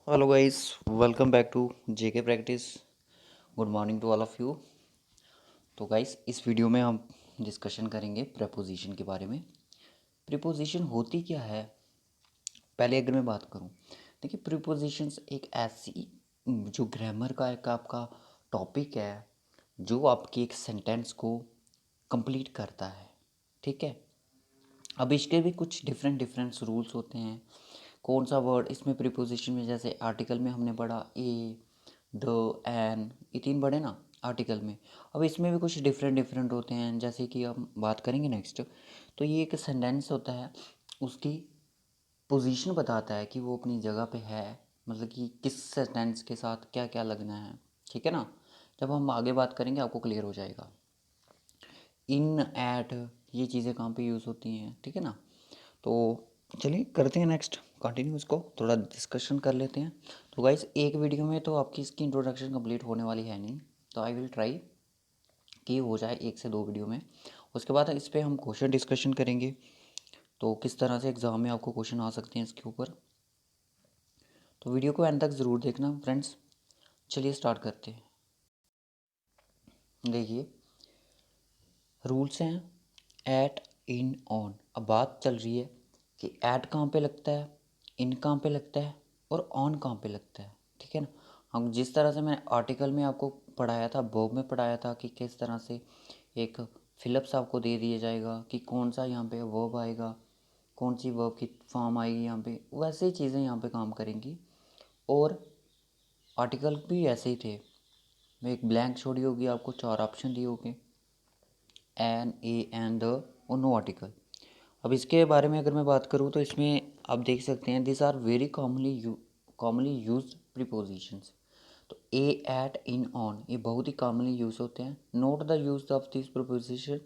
Hello guys, welcome back to JK practice. Good morning to all of you. तो guys, इस video में हम discussion करेंगे preposition के बारे में। प्रीपोजिशन होती क्या है, पहले अगर मैं बात करूं, देखिए प्रीपोजिशंस एक ऐसी जो ग्रामर का एक आपका टॉपिक है जो आपकी एक सेंटेंस को कंप्लीट करता है। ठीक है। अब इसके भी कुछ डिफरेंट डिफरेंट रूल्स होते हैं। कौन सा वर्ड इसमें प्रीपोजिशन में, जैसे आर्टिकल में हमने पढ़ा ए, द, एन, ये तीन बड़े ना आर्टिकल में। अब इसमें भी कुछ डिफरेंट डिफरेंट होते हैं, जैसे कि हम बात करेंगे नेक्स्ट। तो ये एक सेंटेंस होता है, उसकी पोजीशन बताता है कि वो अपनी जगह पे है, मतलब कि किस सेंटेंस के साथ क्या क्या लगना है। ठीक है ना। जब हम आगे बात करेंगे आपको क्लियर हो जाएगा। इन, एट, ये चीज़ें कहाँ पे यूज़ होती हैं। ठीक है ना। तो चलिए करते हैं नेक्स्ट, कंटिन्यू इसको थोड़ा डिस्कशन कर लेते हैं। तो गाइस, एक वीडियो में तो आपकी इसकी इंट्रोडक्शन कंप्लीट होने वाली है नहीं, तो आई विल ट्राई कि हो जाए 1 से 2 वीडियो में। उसके बाद इस पर हम क्वेश्चन डिस्कशन करेंगे, तो किस तरह से एग्ज़ाम में आपको क्वेश्चन आ सकते हैं इसके ऊपर। तो वीडियो को एंड तक ज़रूर देखना फ्रेंड्स। चलिए स्टार्ट करते हैं। देखिए, रूल्स हैं एट, इन, ऑन। अब बात चल रही है कि एट कहाँ पे लगता है, इन कहाँ पे लगता है और ऑन कहाँ पे लगता है। ठीक है ना। हम जिस तरह से मैंने आर्टिकल में आपको पढ़ाया था, वर्ब में पढ़ाया था कि किस तरह से एक फिलअप्स आपको दे दिया जाएगा कि कौन सा यहाँ पे वर्ब आएगा, कौन सी वर्ब की फॉर्म आएगी यहाँ पे, वैसे ही चीज़ें यहाँ पे काम करेंगी। और आर्टिकल भी ऐसे ही थे। मैं एक ब्लैंक छोड़ी होगी, आपको 4 ऑप्शन दिए होंगे, एन, ए, एंड, द और नो आर्टिकल। अब इसके बारे में अगर मैं बात करूँ तो इसमें आप देख सकते हैं this are very commonly used prepositions. तो ए, एट, इन, ऑन ये बहुत ही कॉमनली यूज होते हैं। Note the use of this preposition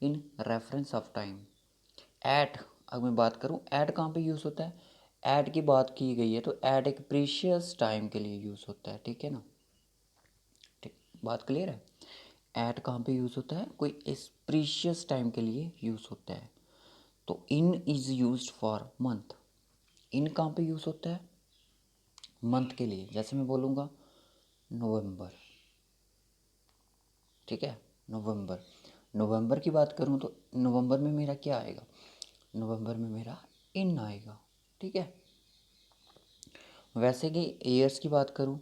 in reference of time. At, अगर मैं बात करूँ एट कहाँ पे यूज़ होता है, एट की बात की गई है तो एट एक प्रीशियस टाइम के लिए यूज़ होता है। ठीक है ना। ठीक, बात क्लियर है। एट कहाँ पे यूज़ होता है, कोई इस प्रीशियस टाइम के लिए यूज़ होता है। तो in is use for month. इन कहाँ पे यूज़ होता है, मंथ के लिए। जैसे मैं बोलूँगा नवंबर। ठीक है, नवंबर। नवंबर की बात करूँ तो नवंबर में मेरा क्या आएगा, नवंबर में मेरा इन आएगा। ठीक है। वैसे कि ईयर्स की बात करूँ,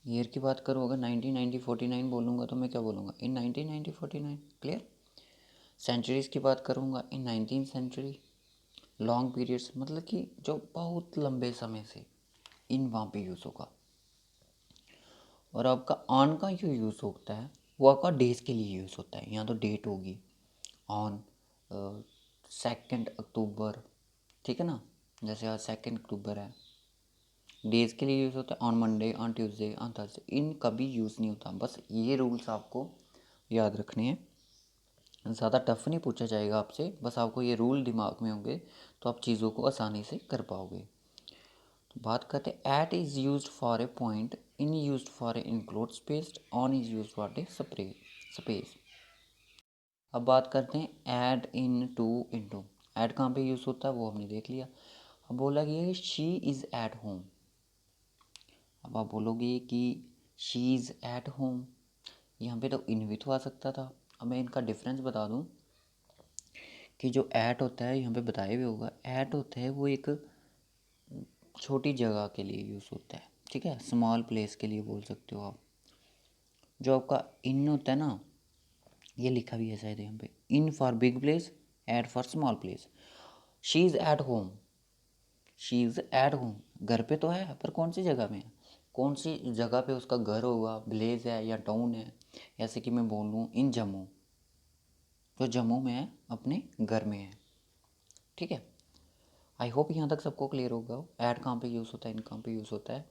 ईयर की बात करूँ अगर 1949 बोलूँगा तो मैं क्या बोलूँगा, इन 1949। क्लियर। सेंचुरीज़ की बात करूँगा इन 19th century। लॉन्ग पीरियड्स मतलब कि जो बहुत लंबे समय से, इन वहाँ पे यूज़ होगा। और आपका ऑन का जो यूज़ होता है वो आपका डेज के लिए यूज़ होता है। यहाँ तो डेट होगी ऑन 2 अक्टूबर। ठीक है ना। जैसे आज 2 अक्टूबर है। डेज के लिए यूज़ होता है on Monday, on Tuesday, on Thursday. In कभी यूज़ नहीं होता। बस ये रूल्स आपको याद रखने हैं। ज़्यादा टफ नहीं पूछा जाएगा आपसे, बस आपको ये रूल दिमाग में होंगे तो आप चीज़ों को आसानी से कर पाओगे। तो बात करते हैं, at is use for a point, in use for a include space, on is use for a space. अब बात करते हैं at, in, to, into. At कहाँ पे यूज़ होता है वो हमने देख लिया। अब बोला गया है शी इज़ एट होम। अब आप बोलोगे कि शी इज़ एट होम, यहाँ पे तो इन भी तो आ सकता था। अब मैं इनका डिफरेंस बता दूँ कि जो एट होता है, यहाँ पे बताया भी होगा, एट होता है वो एक छोटी जगह के लिए यूज़ होता है। ठीक है, स्मॉल प्लेस के लिए बोल सकते हो आप। जो आपका इन होता है ना, ये लिखा भी है शायद यहाँ पे, in for big place, at for small place. She is at home, she is at home, घर पे तो है पर कौन सी जगह में है, कौन सी जगह पे उसका घर होगा, विलेज है या टाउन है। जैसे कि मैं बोल लूँ इन जम्मू, जो जम्मू में है अपने घर में है। ठीक है। आई होप यहाँ तक सबको क्लियर होगा ऐड कहाँ पे यूज़ होता है, इन कहाँ पे यूज़ होता है।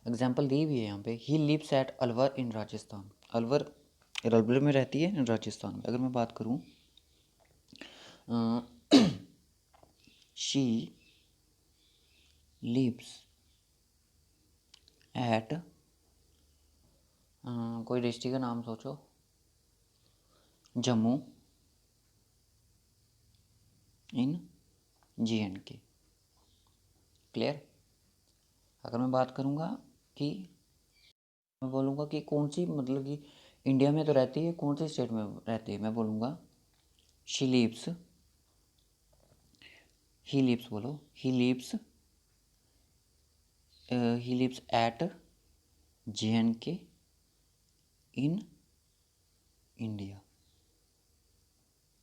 एग्जाम्पल दी हुई है यहाँ पे, ही लिव्स एट अलवर इन राजस्थान। अलवर अलवर में रहती है राजस्थान में। अगर मैं बात करूँ शी लिव्स एट, कोई डिस्ट्रिक्ट का नाम सोचो, जम्मू इन JNK। क्लियर। अगर मैं बात करूँगा कि मैं बोलूँगा कि कौन सी मतलब कि इंडिया में तो रहती है, कौन सी स्टेट में रहती है, मैं बोलूँगा शी लिव्स, ही लिव्स बोलो, he lives at JNK in India.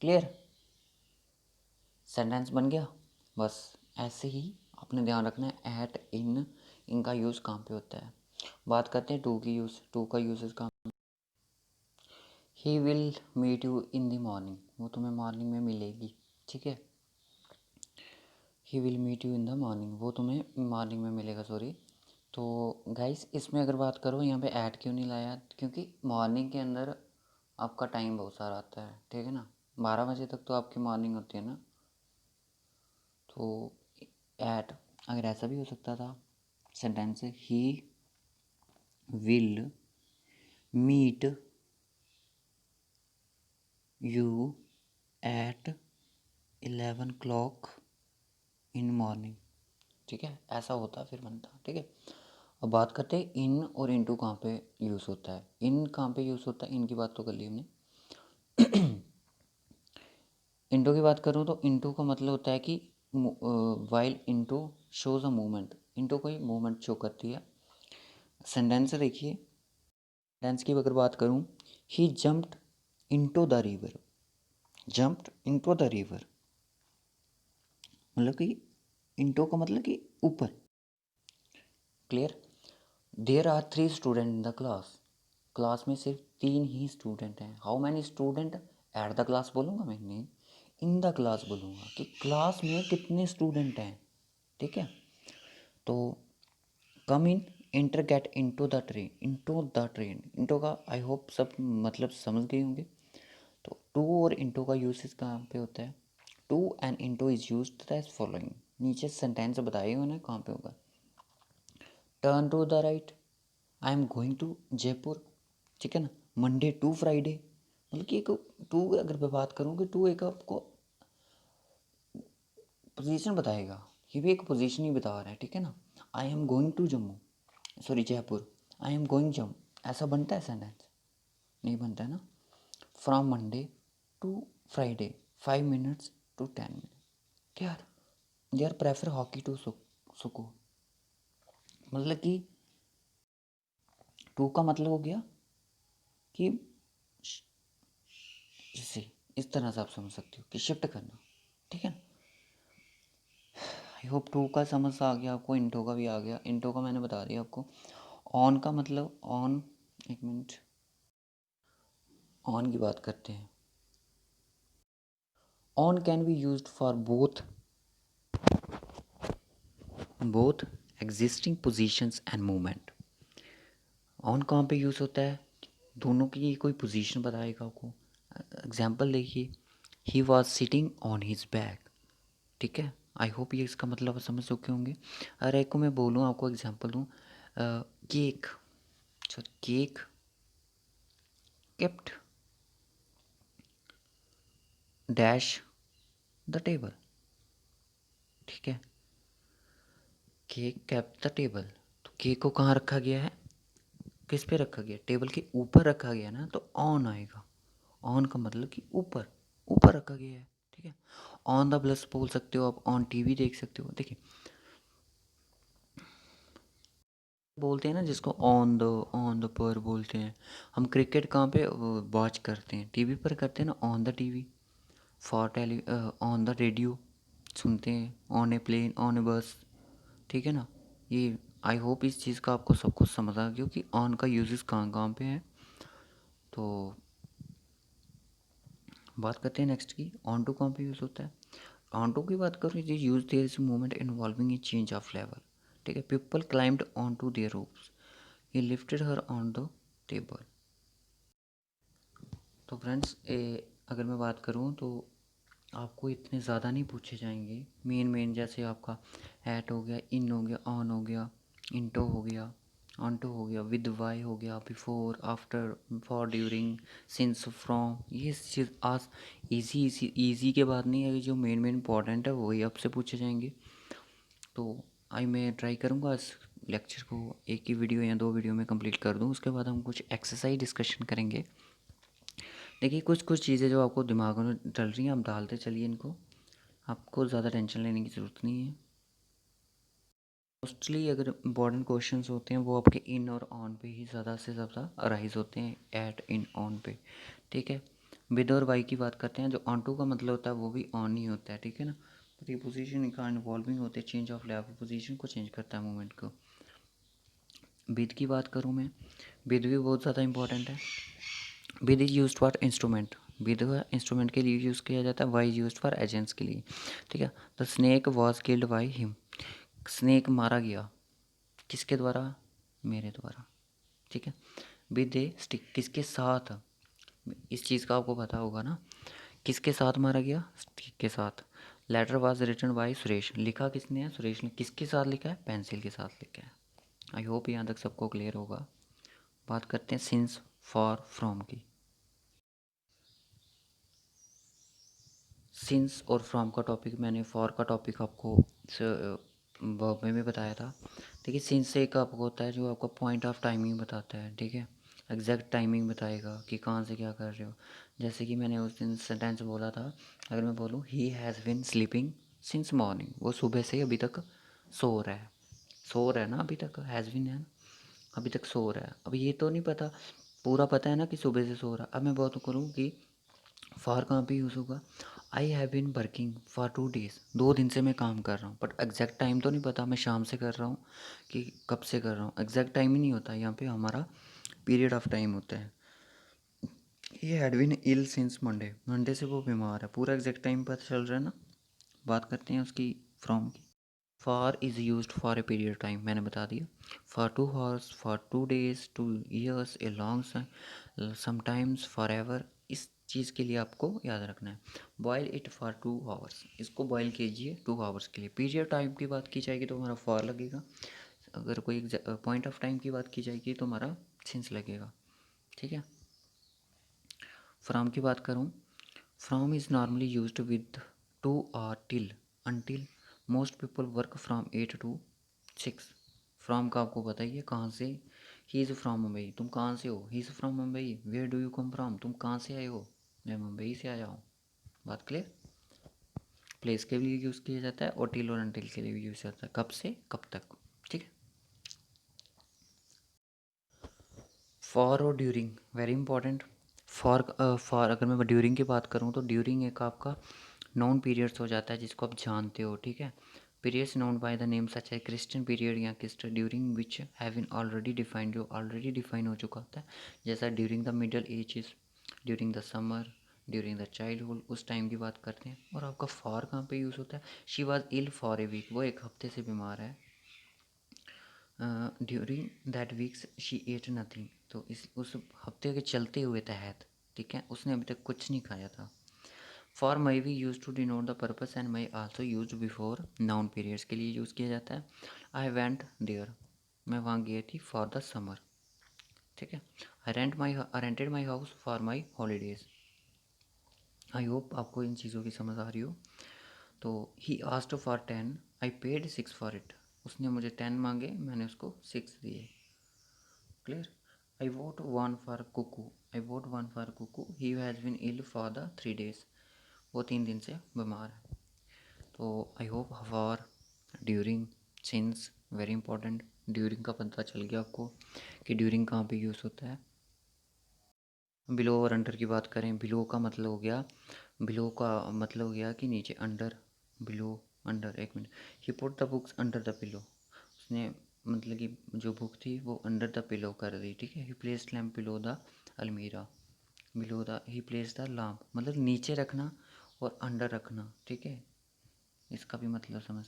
Clear, sentence बन गया। बस ऐसे ही आपने ध्यान रखना है, एट इन इनका यूज़ कहाँ पे होता है। बात करते हैं टू की यूज़, टू का यूज़ कहाँ। He will meet you in the morning, वो तुम्हें मॉर्निंग में मिलेगी, ठीक है। He will meet you in the morning, वो तुम्हें मॉर्निंग में मिलेगा, सॉरी। तो गाइस इसमें अगर बात करो यहाँ पे ऐड क्यों नहीं लाया, क्योंकि मॉर्निंग के अंदर आपका टाइम बहुत सारा आता है, ठीक है ना। 12 बजे तक तो आपकी मॉर्निंग होती है ना। तो ऐट अगर ऐसा भी हो सकता था sentence, he will meet you at 11 o'clock in morning, ठीक है, ऐसा होता फिर बनता, ठीक है। अब बात करते हैं इन और इनटू कहाँ पे यूज़ होता है। इन कहाँ पे यूज़ होता है, इन की बात तो कर ली हमने। इंटू की बात करूँ तो इंटू का मतलब होता है कि while into shows a movement, into कोई मूवमेंट शो करती है। सेंटेंस देखिए, सेंटेंस की अगर बात करूँ, he jumped into the river, jumped into the river मतलब कि इंटू का मतलब कि ऊपर। Clear, there are 3 student in the class, class में सिर्फ 3 ही स्टूडेंट हैं। How many student, at the class बोलूँगा मैं, नहीं इन द क्लास बोलूँगा कि क्लास में कितने स्टूडेंट हैं, ठीक है। तो come in, enter, get into the train, into the train, into का आई होप सब मतलब समझ गए होंगे। तो टू और इनटू का यूसेज कहाँ पे होता है, to and into is used as following, नीचे सेंटेंस बताइए उन्हें कहाँ पे होगा। Turn to the right, I am going to Jaipur, ठीक है ना। मंडे टू फ्राइडे, मतलब कि एक टू, अगर मैं बात करूँ कि टू एक आपको पोजीशन बताएगा, ये भी एक पोजीशन ही बता रहा है, ठीक है ना। I am going to Jammu, sorry Jaipur, I am going Jammu, ऐसा बनता है सेंटेंस, नहीं बनता है ना। From Monday to Friday 5 minutes to 10 minutes, क्या they are prefer hockey to soccer, मतलब कि टू का मतलब हो गया कि जैसे इस तरह से आप समझ सकते हो कि शिफ्ट करना, ठीक है। आई होप टू का समझ आ गया आपको, इंटो का भी आ गया। इंटो का मैंने बता दिया आपको। ऑन का मतलब ऑन, एक मिनट, ऑन की बात करते हैं। On can be used for both existing positions and movement. On कहाँ पे यूज़ होता है, दोनों की कोई पोजीशन बताएगा आपको। एग्जाम्पल देखिए, he was sitting on his bag, ठीक है। आई होप ये इसका मतलब आप समझ चुके होंगे। अगर एक को मैं बोलूँ, आपको एग्जांपल दूँ, cake, cake kept dash the table, ठीक है। केक केप्ट द टेबल, तो केक को कहाँ रखा गया है, किस पे रखा गया, टेबल के ऊपर रखा गया ना, तो ऑन आएगा। ऑन का मतलब कि ऊपर, ऊपर रखा गया है, ठीक है। ऑन द बस बोल सकते हो आप, ऑन टीवी देख सकते हो। देखिए बोलते हैं ना जिसको ऑन द पर बोलते हैं। हम क्रिकेट कहाँ पे वॉच करते हैं, टीवी पर करते हैं ना, on the TV. For tele on the radio सुनते हैं, on a plane, on a bus, ठीक है ना। ये आई होप इस चीज़ का आपको सब कुछ समझ आ गया कि ऑन का यूजेस कहाँ कहाँ पे है। तो बात करते हैं नेक्स्ट की, ऑन टू कहाँ पे यूज़ होता है। ऑन टू की बात करूँ, ये use there is movement involving a change of level, ठीक है। People climbed on to their roofs, he lifted her on the table. तो फ्रेंड्स अगर मैं बात करूँ तो आपको इतने ज़्यादा नहीं पूछे जाएंगे। मेन जैसे आपका एट हो गया, इन हो गया, ऑन हो गया, इंटो हो गया, ऑनटो हो गया, विद वाई हो गया, before, after, for, during, since, from, ये चीज़ आज इजी के बाद नहीं है, जो मेन इंपॉर्टेंट है वही आपसे पूछे जाएंगे। तो मैं ट्राई करूँगा लेक्चर को एक ही वीडियो या 2 वीडियो में कंप्लीट कर दूं। उसके बाद हम कुछ एक्सरसाइज डिस्कशन करेंगे। देखिए कुछ कुछ चीज़ें जो आपको दिमाग में डल रही हैं आप डालते चलिए इनको, आपको ज़्यादा टेंशन लेने की ज़रूरत नहीं है। मोस्टली अगर इम्पॉर्टेंट क्वेश्चंस होते हैं वो आपके इन और ऑन पे ही ज़्यादा से ज़्यादा अराइज होते हैं, एट इन ऑन पे, ठीक है। विद और वाई की बात करते हैं, जो ऑन टू का मतलब होता है वो भी ऑन ही होता है, ठीक है ना। प्रीपोजिशन का इन्वॉल्विंग होते हैं, चेंज ऑफ लैब पोजीशन को चेंज करता है मूवमेंट को। विद की बात करूँ मैं, विद भी बहुत ज़्यादा इंपॉर्टेंट है। With is use for instrument, with instrument के लिए यूज़ किया जाता है। वाई यूज फॉर एजेंट्स के लिए, ठीक है। The snake was killed by him, snake मारा गया किसके द्वारा, मेरे द्वारा, ठीक है। विद ए स्टिक किसके साथ, इस चीज़ का आपको पता होगा ना, किसके साथ मारा गया, स्टिक के साथ। Letter was written by Suresh, लिखा किसने है, सुरेश ने। किसके साथ लिखा है, पेंसिल के साथ लिखा है। आई होप यहाँ तक सबको क्लियर होगा। बात करते हैं सिंस, फॉर, फ्रॉम की। सिंस और फ्रॉम का टॉपिक मैंने फॉर का टॉपिक आपको वर्ब में भी बताया था। देखिए सिंस एक आपको होता है जो आपका पॉइंट ऑफ टाइमिंग बताता है, ठीक है। एग्जैक्ट टाइमिंग बताएगा कि कहाँ से क्या कर रहे हो। जैसे कि मैंने उस दिन सेंटेंस बोला था, अगर मैं बोलूँ ही has bin sleeping since morning, वो सुबह से अभी तक सो रहा है। सो रहा है ना, अभी तक हैज़ बिन है ना, अभी तक सो रहा है। अब ये तो नहीं पता, पूरा पता है ना कि सुबह से सो रहा। अब मैं बात करूँ कि फॉर कहाँ पे यूज़ होगा। I have been working for 2 days, 2 दिन से मैं काम कर रहा हूँ, बट एग्जैक्ट टाइम तो नहीं पता मैं शाम से कर रहा हूँ कि कब से कर रहा हूँ, एग्जैक्ट टाइम ही नहीं होता। यहाँ पे हमारा पीरियड ऑफ टाइम होता है। ये had been ill since Monday, Monday से वो बीमार है, पूरा एग्जैक्ट टाइम पता चल रहा है ना। बात करते हैं उसकी फ्रॉम की। For is use for a period time, मैंने बता दिया। For 2 hours, for 2 days, 2 years, a long, sometimes, for ever. इस चीज़ के लिए आपको याद रखना है। बॉयल इट फॉर 2 hours, इसको बॉयल कीजिए 2 hours के लिए। पीरियड टाइम की बात की जाएगी तो हमारा फॉर लगेगा। अगर कोई पॉइंट ऑफ टाइम की बात की जाएगी तो हमारा सिंस लगेगा, ठीक है। फ्रॉम की बात करूँ, from is normally used with to और till, until. Most people work from 8 to 6। From का आपको बताइए कहाँ से। ही इज़ फ्रॉम मुंबई, तुम कहाँ से हो। He is from Mumbai. Where do you come from, तुम कहाँ से आए हो। मैं मुंबई से आया हूँ। बात क्लियर। प्लेस के लिए यूज़ किया जाता है और टिल और अनटिल के लिए भी यूज़ होता है, कब से कब तक, ठीक है। फॉर और ड्यूरिंग वेरी इंपॉर्टेंट। फॉर अगर मैं ड्यूरिंग की बात करूँ तो ड्यूरिंग एक आपका नॉन पीरियड्स हो जाता है जिसको आप जानते हो, ठीक है। Periods known by the name such है क्रिश्चियन पीरियड या Christian during which have been already defined, जो ऑलरेडी डिफाइन हो चुका होता है। जैसा during the middle ages, during the summer, during the childhood, उस टाइम की बात करते हैं। और आपका फॉर कहाँ पे यूज़ होता है। She was ill for a week, वो एक हफ्ते से बीमार है। During that weeks she ate nothing, तो इस उस हफ्ते के चलते हुए तहत, ठीक है, उसने अभी तक कुछ नहीं खाया था। For may we use to denote the purpose and may also use before noun periods के लिए यूज़ किया जाता है। आई वेंट देयर, मैं वहाँ गई थी फॉर द समर, ठीक है। I rented my house for my holidays. I hope आपको इन चीज़ों की समझ आ रही हो। तो he asked for 10, I paid 6 for it, उसने मुझे 10 मांगे, मैंने उसको 6 दिए। क्लियर। I vote one for Kuku, I vote one for Kuku, he has been ill for the 3 days, वो 3 दिन से बीमार है। तो I hope for, during, since very important. During का पता चल गया आपको कि ड्यूरिंग कहाँ पे यूज़ होता है। बिलो और अंडर की बात करें, बिलो का मतलब हो गया, बिलो का मतलब हो गया कि नीचे, अंडर, बिलो, अंडर। एक minute, he put the books under the pillow, उसने मतलब कि जो बुक थी वो अंडर द पिलो कर दी, ठीक है। He placed lamp below the almirah, below the, he place the lamp मतलब नीचे रखना और अंडर रखना, ठीक है। इसका भी मतलब समझ।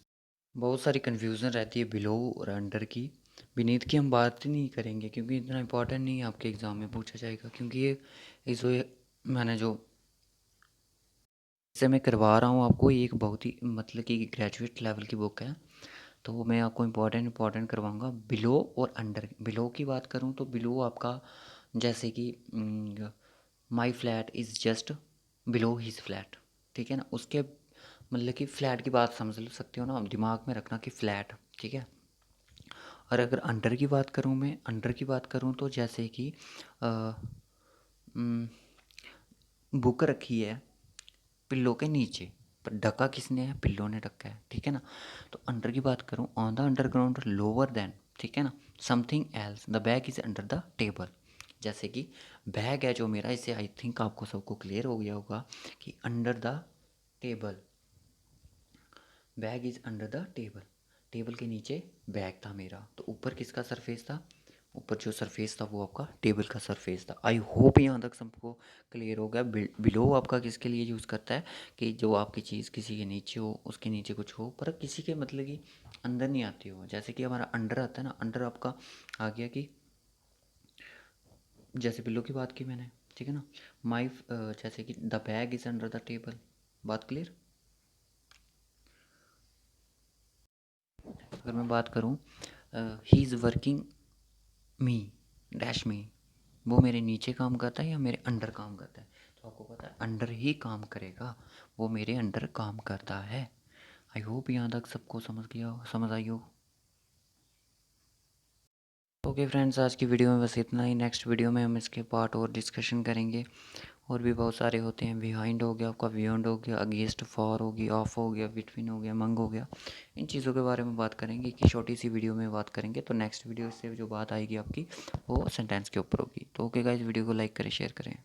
बहुत सारी कन्फ्यूज़न रहती है बिलो और अंडर की। बीनीथ की हम बात ही नहीं करेंगे क्योंकि इतना इंपॉर्टेंट नहीं है, आपके एग्ज़ाम में पूछा जाएगा। क्योंकि ये इस मैंने जो इससे मैं करवा रहा हूँ आपको, ये एक बहुत ही मतलब कि ग्रेजुएट लेवल की बुक है। तो मैं आपको इम्पोर्टेंट करवाऊँगा बिलो और अंडर। बिलो की बात करूँ तो बिलो आपका जैसे कि माई flat is just below his flat, ठीक है ना। उसके मतलब कि फ़्लैट की बात समझ सकते हो ना आप, दिमाग में रखना कि फ़्लैट, ठीक है। और अगर अंडर की बात करूँ, मैं अंडर की बात करूँ तो जैसे कि बुक रखी है पिल्लो के नीचे, पर ढका किसने है? पिल्लो ने ढका है, ठीक है ना। तो अंडर की बात करूँ, on the underground lower than, ठीक है ना, something else, the bag is under the table. जैसे कि बैग है जो मेरा, इससे आई थिंक आपको सबको क्लियर हो गया होगा कि under the table, bag is under the table, table के नीचे बैग था मेरा। तो ऊपर किसका सरफेस था? ऊपर जो सरफेस था वो आपका टेबल का सरफेस था। आई होप यहाँ तक सबको क्लियर हो गया। बिलो आपका किसके लिए यूज़ करता है कि जो आपकी चीज़ किसी के नीचे हो, उसके नीचे कुछ हो, पर किसी के मतलब कि अंदर नहीं आती हो। जैसे कि हमारा अंडर आता है ना, अंडर आपका आ गया कि जैसे बिलो की बात की मैंने, ठीक है ना। माई जैसे कि the bag is under the table, बात क्लियर। अगर मैं बात करूँ, he is working me dash मी, वो मेरे नीचे काम करता है या मेरे अंडर काम करता है? तो आपको पता है अंडर ही काम करेगा, वो मेरे अंडर काम करता है। आई होप यहाँ तक सबको समझ आई हो। ओके फ्रेंड्स, आज की वीडियो में बस इतना ही। नेक्स्ट वीडियो में हम इसके पार्ट और डिस्कशन करेंगे। और भी बहुत सारे होते हैं, बिहाइंड हो गया आपका, बियॉन्ड हो गया, अगेंस्ट, फॉर होगी, ऑफ हो गया, बिटवीन हो गया, मंग हो गया। इन चीज़ों के बारे में बात करेंगे कि छोटी सी वीडियो में बात करेंगे। तो नेक्स्ट वीडियो से जो बात आएगी आपकी वो सेंटेंस के ऊपर होगी। तो ओके गाइस, वीडियो को लाइक करें, शेयर करें।